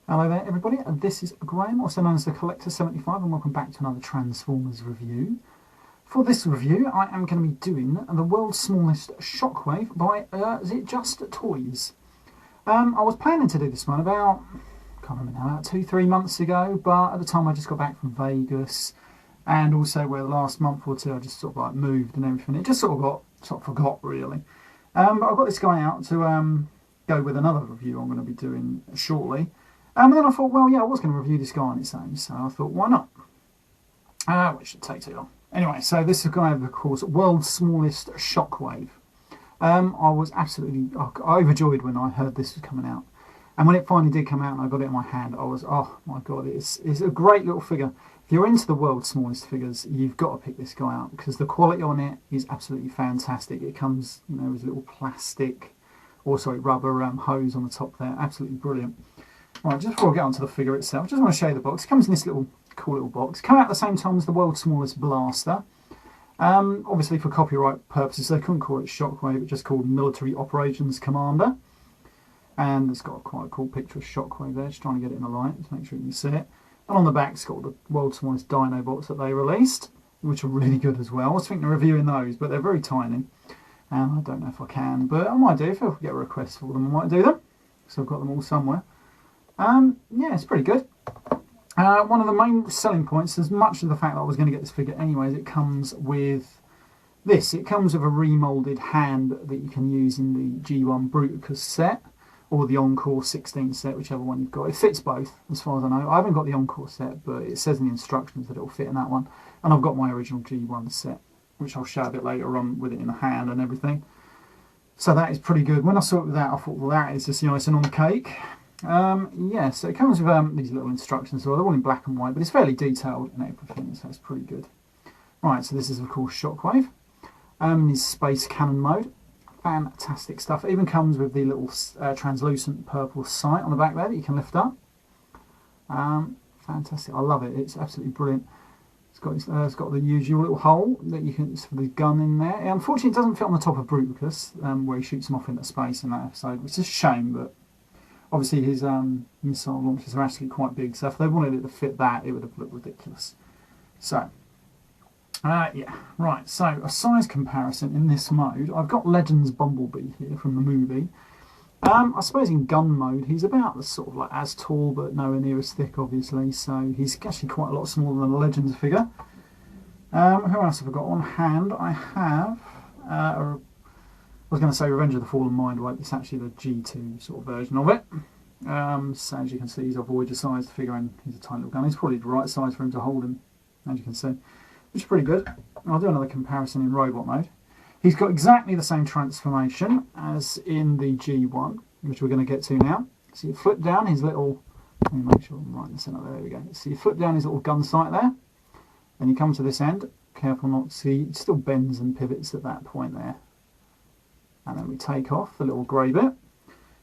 Hello there everybody, this is Graham, also known as the Collector 75, and welcome back to another Transformers review. For this review I am going to be doing the world's smallest Shockwave by Is It Just Toys? I was planning to do this one about, can't remember now, about 2-3 months ago, but at the time I just got back from Vegas, and also where the last month or two I just sort of like moved and everything. It just sort of forgot really. But I've got this guy out to go with another review I'm going to be doing shortly. And then I thought, well, yeah, I was going to review this guy on its own, so I thought, why not? Which should take too long. Anyway, so this is a guy, of course, world's smallest Shockwave. I was absolutely overjoyed when I heard this was coming out. And when it finally did come out and I got it in my hand, I was, oh my God, it's a great little figure. If you're into the world's smallest figures, you've got to pick this guy up because the quality on it is absolutely fantastic. It comes, you know, with a little plastic, or sorry, rubber hose on the top there. Absolutely brilliant. Right, just before I get onto the figure itself, I just want to show you the box. It comes in this little cool little box. Come out at the same time as the world's smallest blaster. Obviously for copyright purposes they couldn't call it Shockwave, it just called Military Operations Commander. And it's got quite a cool picture of Shockwave there, just trying to get it in the light to make sure you can see it. And on the back it's got the world's smallest Dinobots that they released, which are really good as well. I was thinking of reviewing those, but they're very tiny. And I don't know if I can, but I might do. If I get a request for them, I might do them. So I've got them all somewhere. Yeah, it's pretty good. One of the main selling points, as much of the fact that I was going to get this figure anyways, it comes with this. It comes with a remoulded hand that you can use in the G1 Bruticus set, or the Encore 16 set, whichever one you've got. It fits both, as far as I know. I haven't got the Encore set, but it says in the instructions that it will fit in that one. And I've got my original G1 set, which I'll show a bit later on with it in the hand and everything. So that is pretty good. When I saw it with that, I thought, well, that is just the icing on the cake. Yeah, so it comes with these little instructions, so they're all in black and white, but it's fairly detailed and everything, so it's pretty good. Right, so this is of course Shockwave, in his space cannon mode. Fantastic stuff. It even comes with the little translucent purple sight on the back there that you can lift up. Fantastic, I love it, it's absolutely brilliant. It's got the usual little hole that you can, for the gun in there. Unfortunately it doesn't fit on the top of Bruticus, where he shoots them off into space in that episode, which is a shame, but obviously his missile launchers are actually quite big, so if they wanted it to fit that, it would have looked ridiculous. So, yeah, right, so a size comparison in this mode. I've got Legends Bumblebee here from the movie. I suppose in gun mode, he's about the sort of like as tall, but nowhere near as thick, obviously, so he's actually quite a lot smaller than a Legends figure. Who else have I got on hand? I have... I was going to say Revenge of the Fallen Mindwipe. It's actually the G2 sort of version of it. So as you can see, he's a Voyager-sized figure and he's a tiny little gun. He's probably the right size for him to hold him, as you can see, which is pretty good. I'll do another comparison in robot mode. He's got exactly the same transformation as in the G1, which we're going to get to now. So you flip down his little... Let me make sure I'm right in the centre. There we go. So you flip down his little gun sight there, and you come to this end. Careful not to see. It still bends and pivots at that point there. And then we take off the little grey bit.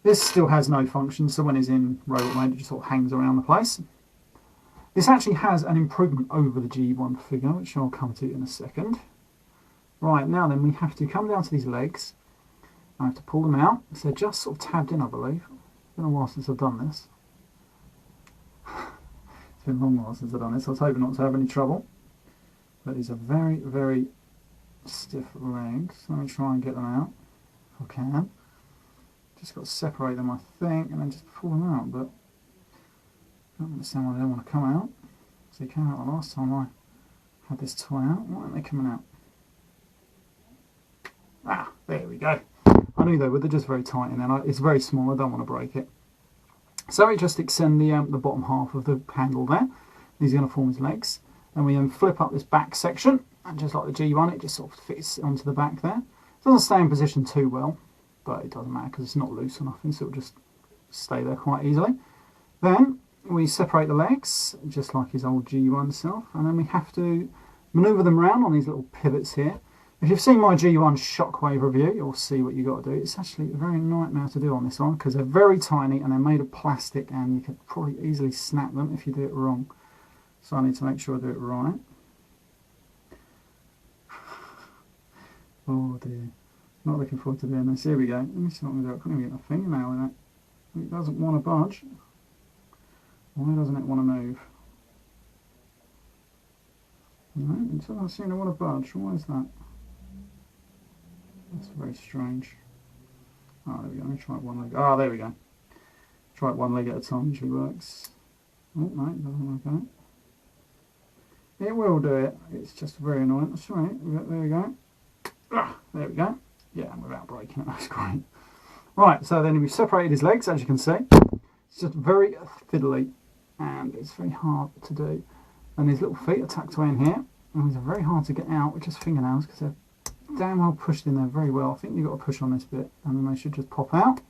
This still has no function, so when he's in robot mode, it just sort of hangs around the place. This actually has an improvement over the G1 figure, which I'll come to in a second. Right, now then we have to come down to these legs. I have to pull them out. So they're just sort of tabbed in, I believe. It's been a while since I've done this. It's been a long while since I've done this. I was hoping not to have any trouble. But these are very, very stiff legs. Let me try and get them out. I can. Just got to separate them, I think, and then just pull them out, but I don't understand why they don't want to come out. So they came out the last time I had this toy out. Why aren't they coming out? Ah, there we go. I knew they were, they're just very tight in there. It's very small, I don't want to break it. So we just extend the bottom half of the handle there. These are going to form his legs. And we then flip up this back section, and just like the G1, it just sort of fits onto the back there. It doesn't stay in position too well, but it doesn't matter because it's not loose or nothing, so it'll just stay there quite easily. Then we separate the legs, just like his old G1 self, and then we have to manoeuvre them around on these little pivots here. If you've seen my G1 Shockwave review, you'll see what you've got to do. It's actually a very nightmare to do on this one because they're very tiny and they're made of plastic and you could probably easily snap them if you do it wrong. So I need to make sure I do it right. Oh dear. Not looking forward to doing this. Here we go. Let me see what I'm going to do. I couldn't even get my fingernail in it. It doesn't want to budge. Why doesn't it want to move? No, it doesn't seem to want to budge. Why is that? That's very strange. Oh, there we go. Let me try it one leg. Oh, there we go. Try it one leg at a time. Usually works. Oh, no, it doesn't work out. It will do it. It's just very annoying. That's right. There we go. Ah, there we go. Yeah, without breaking it. That's great. Right, so then we've separated his legs, as you can see. It's just very fiddly, and it's very hard to do. And his little feet are tucked away in here, and these are very hard to get out with just fingernails because they're damn well pushed in there very well. I think you've got to push on this bit, and then they should just pop out.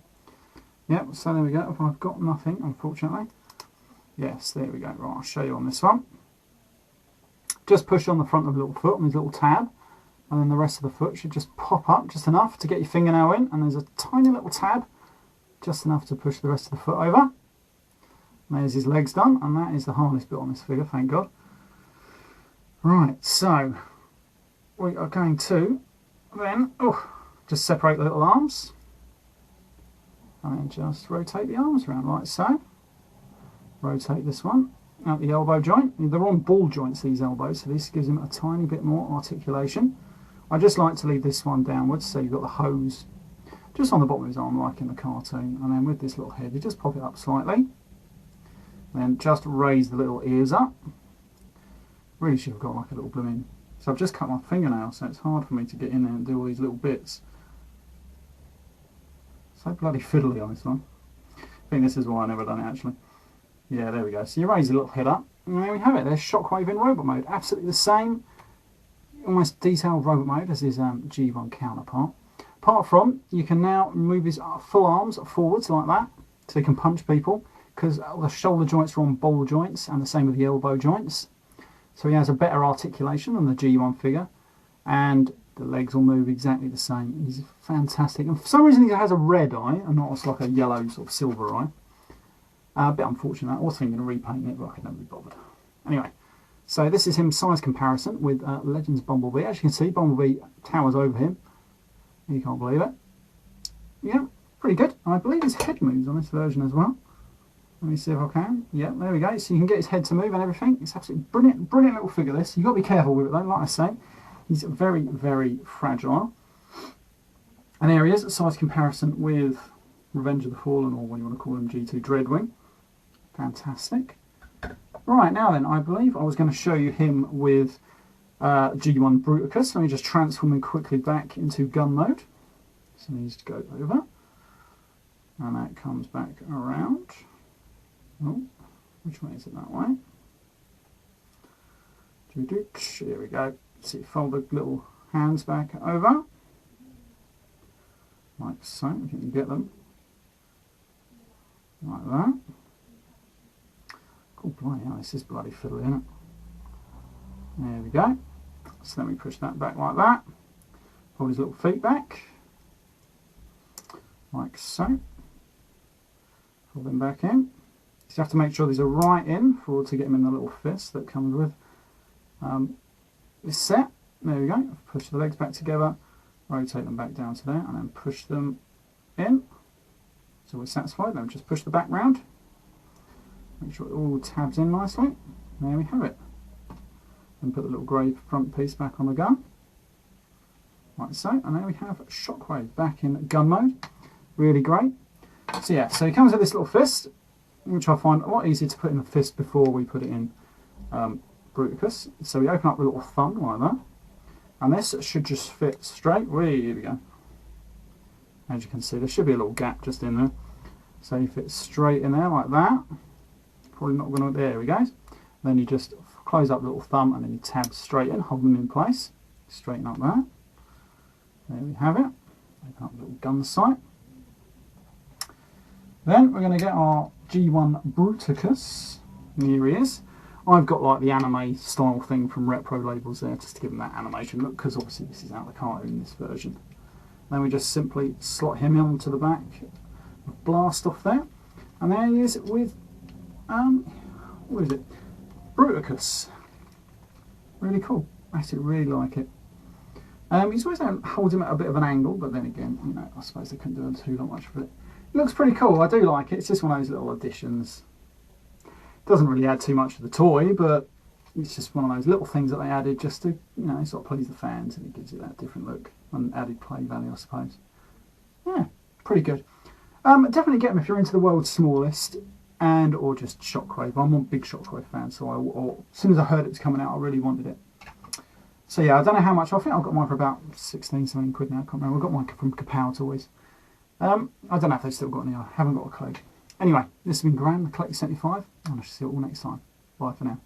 Yep, so there we go. If I've got nothing, unfortunately. Yes, there we go. Right, I'll show you on this one. Just push on the front of the little foot on his little tab, and then the rest of the foot should just pop up just enough to get your fingernail in, and there's a tiny little tab, just enough to push the rest of the foot over. And there's his legs done, and that is the hardest bit on this figure, thank God. Right, so we are going to then just separate the little arms, and then just rotate the arms around like so. Rotate this one out the elbow joint. They're on ball joints, these elbows, so this gives them a tiny bit more articulation. I just like to leave this one downwards, so you've got the hose just on the bottom of his arm like in the cartoon, and then with this little head you just pop it up slightly, then just raise the little ears up. Really should have got like a little blooming, so I've just cut my fingernail, so it's hard for me to get in there and do all these little bits. So bloody fiddly on this one. I think this is why I never done it actually. Yeah, there we go. So you raise the little head up, and there we have it. There's Shockwave in robot mode. Absolutely the same, almost detailed robot mode as his G1 counterpart. Apart from, you can now move his full arms forwards like that, so he can punch people, because the shoulder joints are on ball joints, and the same with the elbow joints. So he has a better articulation than the G1 figure, and the legs will move exactly the same. He's fantastic. And for some reason he has a red eye, and not just like a yellow sort of silver eye. A bit unfortunate. I was thinking of repainting it, but I could never be bothered. Anyway, so this is him size comparison with Legends Bumblebee. As you can see, Bumblebee towers over him. You can't believe it. Yeah, pretty good. I believe his head moves on this version as well. Let me see if I can. Yeah, there we go. So you can get his head to move and everything. It's absolutely brilliant, brilliant little figure this. You've got to be careful with it though, like I say. He's very, very fragile. And there he is, size comparison with Revenge of the Fallen, or what you want to call him, G2 Dreadwing. Fantastic. Right, now then, I believe I was going to show you him with G1 Bruticus. Let me just transform him quickly back into gun mode. So he needs to go over. And that comes back around. Oh, which way is it that way? Here we go. See, fold the little hands back over. Like so, if you can get them. Like that. Oh, bloody hell, this is bloody fiddly, isn't it? There we go. So then we push that back like that. Pull his little feet back. Like so. Pull them back in. So you have to make sure these are right in to get him in the little fist that comes with this set. There we go. Push the legs back together. Rotate them back down to there and then push them in. So we're satisfied. Then just push the back round. Make sure it all tabs in nicely. There we have it. And put the little grey front piece back on the gun. Like so. And there we have Shockwave back in gun mode. Really great. So yeah, so he comes with this little fist, which I find a lot easier to put in the fist before we put it in Bruticus. So we open up the little thumb like that. And this should just fit straight. Here we go. As you can see, there should be a little gap just in there. So you fit straight in there like that. Probably not going to, there we go. Then you just close up the little thumb and then you tab straight in, hold them in place. Straighten up that. There we have it. Open up the little gun sight. Then we're going to get our G1 Bruticus Nereus. I've got like the anime style thing from Repro Labels there just to give them that animation look, because obviously this is out of the cartoon in this version. Then we just simply slot him onto the back, blast off there, and there he is with what is it? Bruticus. Really cool. I actually really like it. He's always holds him at a bit of an angle, but then again, you know, I suppose they couldn't do too much of it. It looks pretty cool. I do like it. It's just one of those little additions. Doesn't really add too much to the toy, but it's just one of those little things that they added just to, you know, sort of please the fans, and it gives it that different look and added play value, I suppose. Yeah, pretty good. Definitely get them if you're into the world's smallest and or just Shockwave. I'm a big Shockwave fan, so as soon as I heard it was coming out, I really wanted it. So yeah, I don't know how much. I think I've got mine for about 16, 17 quid now. I can't remember. I've got mine from Kapow Toys. I don't know if they've still got any. I haven't got a clue. Anyway, this has been Gran, the Collector 75, and I shall see you all next time. Bye for now.